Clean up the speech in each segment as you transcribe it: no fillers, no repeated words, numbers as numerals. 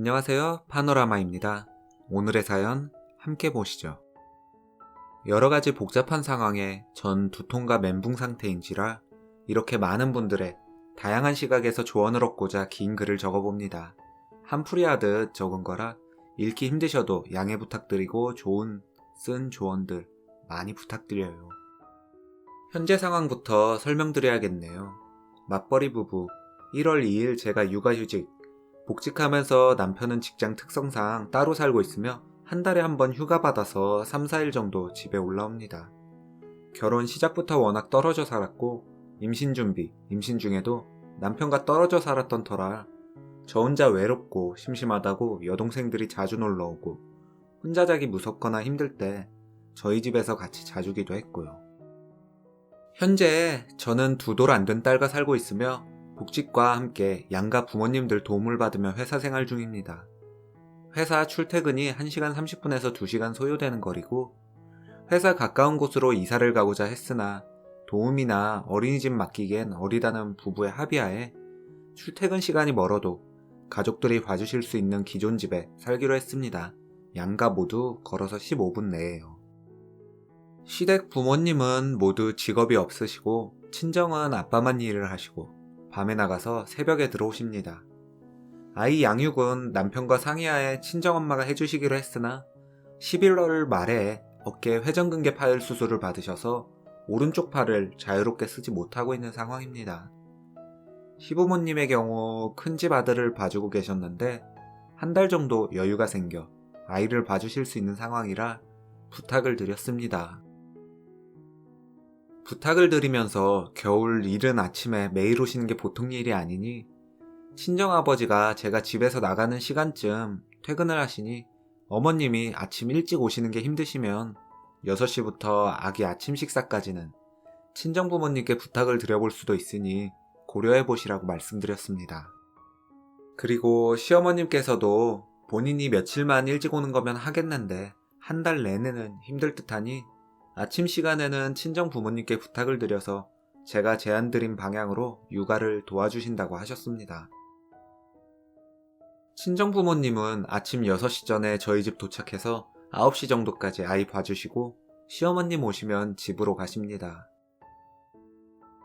안녕하세요. 파노라마입니다. 오늘의 사연 함께 보시죠. 여러가지 복잡한 상황에 전 두통과 멘붕 상태인지라 이렇게 많은 분들의 다양한 시각에서 조언을 얻고자 긴 글을 적어봅니다. 한풀이 하듯 적은 거라 읽기 힘드셔도 양해 부탁드리고 좋은 쓴 조언들 많이 부탁드려요. 현재 상황부터 설명드려야겠네요. 맞벌이 부부 1월 2일 제가 육아휴직 복직하면서 남편은 직장 특성상 따로 살고 있으며 한 달에 한 번 휴가 받아서 3, 4일 정도 집에 올라옵니다. 결혼 시작부터 워낙 떨어져 살았고 임신 준비, 임신 중에도 남편과 떨어져 살았던 터라 저 혼자 외롭고 심심하다고 여동생들이 자주 놀러오고 혼자 자기 무섭거나 힘들 때 저희 집에서 같이 자주기도 했고요. 현재 저는 2돌 안 된 딸과 살고 있으며 복직과 함께 양가 부모님들 도움을 받으며 회사 생활 중입니다. 회사 출퇴근이 1시간 30분에서 2시간 소요되는 거리고 회사 가까운 곳으로 이사를 가고자 했으나 도움이나 어린이집 맡기기엔 어리다는 부부의 합의하에 출퇴근 시간이 멀어도 가족들이 봐주실 수 있는 기존 집에 살기로 했습니다. 양가 모두 걸어서 15분 내에요. 시댁 부모님은 모두 직업이 없으시고 친정은 아빠만 일을 하시고 밤에 나가서 새벽에 들어오십니다. 아이 양육은 남편과 상의하에 친정엄마가 해주시기로 했으나 11월 말에 어깨 회전근개 파열 수술을 받으셔서 오른쪽 팔을 자유롭게 쓰지 못하고 있는 상황입니다. 시부모님의 경우 큰집 아들을 봐주고 계셨는데 한 달 정도 여유가 생겨 아이를 봐주실 수 있는 상황이라 부탁을 드렸습니다. 부탁을 드리면서 겨울 이른 아침에 매일 오시는 게 보통 일이 아니니 친정아버지가 제가 집에서 나가는 시간쯤 퇴근을 하시니 어머님이 아침 일찍 오시는 게 힘드시면 6시부터 아기 아침 식사까지는 친정부모님께 부탁을 드려볼 수도 있으니 고려해보시라고 말씀드렸습니다. 그리고 시어머님께서도 본인이 며칠만 일찍 오는 거면 하겠는데 한 달 내내는 힘들 듯하니 아침 시간에는 친정 부모님께 부탁을 드려서 제가 제안드린 방향으로 육아를 도와주신다고 하셨습니다. 친정 부모님은 아침 6시 전에 저희 집 도착해서 9시 정도까지 아이 봐주시고 시어머님 오시면 집으로 가십니다.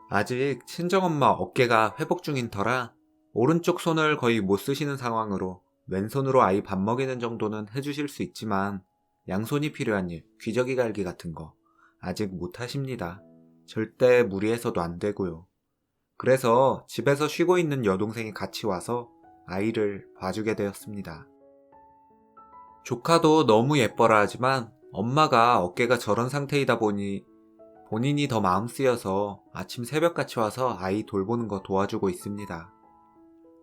아직 친정엄마 어깨가 회복 중인 터라 오른쪽 손을 거의 못 쓰시는 상황으로 왼손으로 아이 밥 먹이는 정도는 해주실 수 있지만 양손이 필요한 일, 귀저귀 갈기 같은 거 아직 못 하십니다. 절대 무리해서도 안 되고요. 그래서 집에서 쉬고 있는 여동생이 같이 와서 아이를 봐주게 되었습니다. 조카도 너무 예뻐라 하지만 엄마가 어깨가 저런 상태이다 보니 본인이 더 마음 쓰여서 아침 새벽같이 와서 아이 돌보는 거 도와주고 있습니다.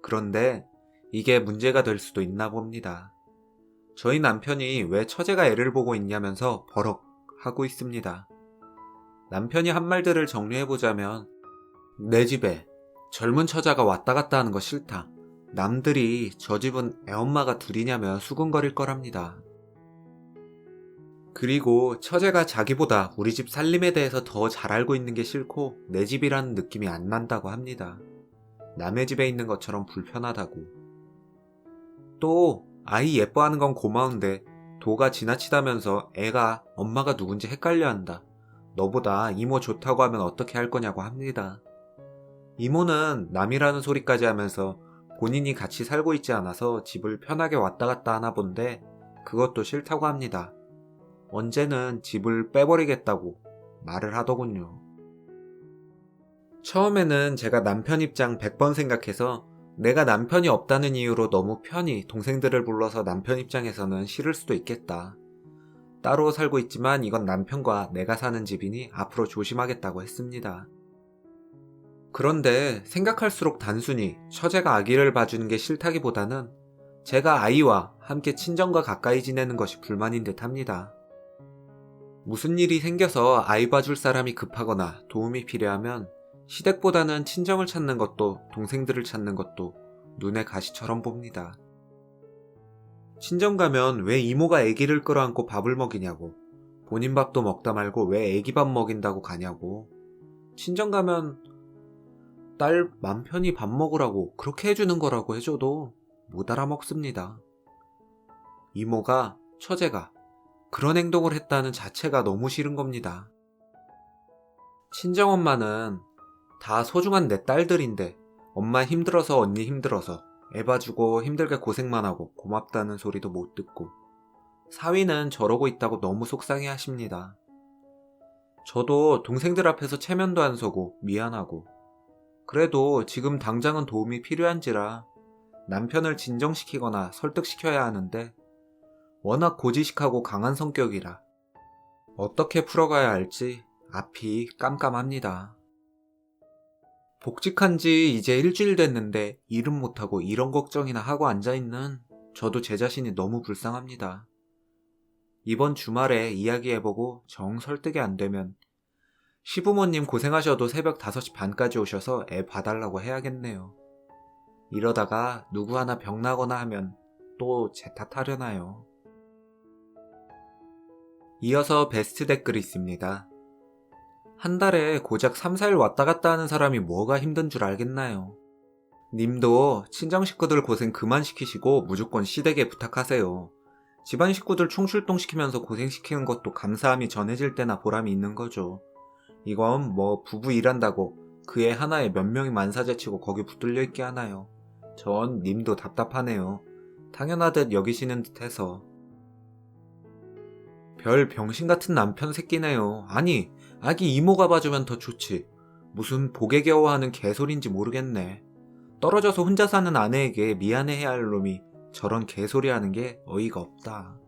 그런데 이게 문제가 될 수도 있나 봅니다. 저희 남편이 왜 처제가 애를 보고 있냐면서 버럭 하고 있습니다. 남편이 한 말들을 정리해보자면 내 집에 젊은 처자가 왔다 갔다 하는 거 싫다. 남들이 저 집은 애엄마가 둘이냐며 수근거릴 거랍니다. 그리고 처제가 자기보다 우리 집 살림에 대해서 더 잘 알고 있는 게 싫고 내 집이라는 느낌이 안 난다고 합니다. 남의 집에 있는 것처럼 불편하다고. 또 아이 예뻐하는 건 고마운데 도가 지나치다면서 애가 엄마가 누군지 헷갈려한다. 너보다 이모 좋다고 하면 어떻게 할 거냐고 합니다. 이모는 남이라는 소리까지 하면서 본인이 같이 살고 있지 않아서 집을 편하게 왔다 갔다 하나 본데 그것도 싫다고 합니다. 언제는 집을 빼버리겠다고 말을 하더군요. 처음에는 제가 남편 입장 100번 생각해서 내가 남편이 없다는 이유로 너무 편히 동생들을 불러서 남편 입장에서는 싫을 수도 있겠다. 따로 살고 있지만 이건 남편과 내가 사는 집이니 앞으로 조심하겠다고 했습니다. 그런데 생각할수록 단순히 처제가 아기를 봐주는 게 싫다기보다는 제가 아이와 함께 친정과 가까이 지내는 것이 불만인 듯 합니다. 무슨 일이 생겨서 아이 봐줄 사람이 급하거나 도움이 필요하면 시댁보다는 친정을 찾는 것도 동생들을 찾는 것도 눈에 가시처럼 봅니다. 친정 가면 왜 이모가 아기를 끌어안고 밥을 먹이냐고, 본인 밥도 먹다 말고 왜 아기 밥 먹인다고 가냐고, 친정 가면 딸 맘 편히 밥 먹으라고 그렇게 해주는 거라고 해줘도 못 알아먹습니다. 이모가, 처제가 그런 행동을 했다는 자체가 너무 싫은 겁니다. 친정엄마는 다 소중한 내 딸들인데 엄마 힘들어서 언니 힘들어서 애 봐주고 힘들게 고생만 하고 고맙다는 소리도 못 듣고 사위는 저러고 있다고 너무 속상해 하십니다. 저도 동생들 앞에서 체면도 안 서고 미안하고 그래도 지금 당장은 도움이 필요한지라 남편을 진정시키거나 설득시켜야 하는데 워낙 고지식하고 강한 성격이라 어떻게 풀어가야 할지 앞이 깜깜합니다. 복직한 지 이제 일주일 됐는데 일은 못하고 이런 걱정이나 하고 앉아있는 저도 제 자신이 너무 불쌍합니다. 이번 주말에 이야기해보고 정 설득이 안 되면 시부모님 고생하셔도 새벽 5시 반까지 오셔서 애 봐달라고 해야겠네요. 이러다가 누구 하나 병나거나 하면 또 제 탓하려나요? 이어서 베스트 댓글이 있습니다. 한 달에 고작 3, 4일 왔다 갔다 하는 사람이 뭐가 힘든 줄 알겠나요? 님도 친정 식구들 고생 그만 시키시고 무조건 시댁에 부탁하세요. 집안 식구들 총출동시키면서 고생시키는 것도 감사함이 전해질 때나 보람이 있는 거죠. 이건 뭐 부부 일한다고 그 애 하나에 몇 명이 만사제치고 거기 붙들려 있게 하나요? 전 님도 답답하네요. 당연하듯 여기시는 듯해서. 별 병신같은 남편 새끼네요. 아니, 아기 이모가 봐주면 더 좋지. 무슨 복에 겨워하는 개소리인지 모르겠네. 떨어져서 혼자 사는 아내에게 미안해해야 할 놈이 저런 개소리 하는 게 어이가 없다.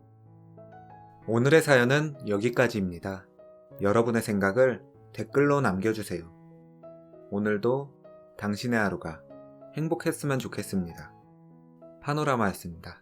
오늘의 사연은 여기까지입니다. 여러분의 생각을 댓글로 남겨주세요. 오늘도 당신의 하루가 행복했으면 좋겠습니다. 파노라마였습니다.